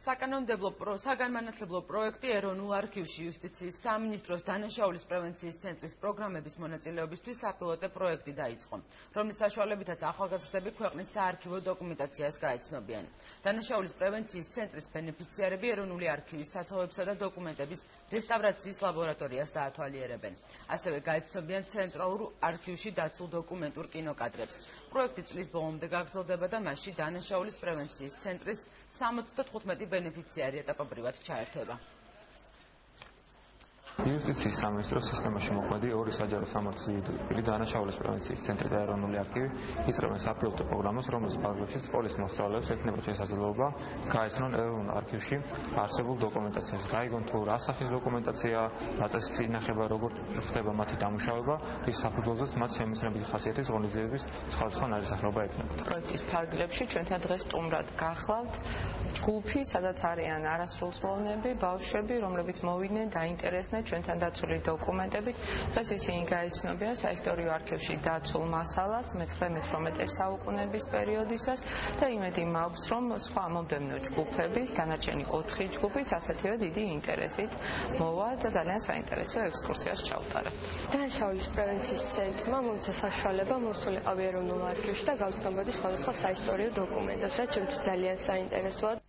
საგანმანათლებლო პროექტი ეროვნულ არქივში იუსტიციის სამინისტროს დანაშაულის პრევენციის ცენტრის პროგრამების მონაწილეობისთვის საპილოტო პროექტი დაიწყო, რომლის საშუალებითაც ახალგაზრდები ქვეყნის საარქივო დოკუმენტაციას გაეცნობიან. დანაშაულის პრევენციის ცენტრის ბენეფიციარები ეროვნული არქივის საცავებსა და დოკუმენტების რესტავრაციის ლაბორატორიას დაათვალიერებენ. ასევე გაეცნობიან ცენტრალურ არქივში დაცულ დოკუმენტურ კინოკადრებს. პროექტი წლის ბოლომდე გაგრძელდება და მასში დანაშაულის პრევენციის ცენტრის 75 ბენეფიციარი ეტაპობრივად ჩაერთვება. იუსტიციის სამინისტროს სისტემაში მოქმედი ორი საჯარო სამართლიანი დანაშაულის პრევენციის ცენტრი და ეროვნული არქივი იწყებენ საპილოტო პროგრამას, რომლის ფარგლებშიც სკოლის მოსწავლეებს ექნება შესაძლებლობა გაეცნონ ეროვნულ არქივში არსებულ დოკუმენტაციას, გაიგონ თუ რა სახის დოკუმენტაცია, რა წესით ინახება, როგორ ხდება მათი დამუშავება, რის საფუძველზეც მათ შემეცნებითი ხასიათის ღონისძიების სხვადასხვა ნაირსახეობა ექნება. პროექტის ფარგლებში ჩვენთან დღეს სტუმრად გახლავთ ჯგუფი, სადაც არიან არასრულწლოვნები, ბავშვები, რომლებიც მოვიდნენ დაინტერესდნენ ჩვენთან დაცული დოკუმენტებით. დღეს ისინი გაეცნობიან საისტორიო არქივში დაცულ მასალას მე-19 საუკუნეების პერიოდისას და იმედი მაქვს, რომ სხვა მომდევნო ჯგუფების, დანარჩენი 4 ჯგუფიც ასეთივე დიდი ინტერესით მოვა და ძალიან საინტერესო ექსკურსიას ჩავტარებთ. დანაშაულის პრევენციის ცენტრმა მომცა საშუალება მოსულიყავი ეროვნულ არქივში და გავცნობოდი სხვადასხვა საისტორიო დოკუმენტებს, რაც ჩემთვის ძალიან საინტერესოა.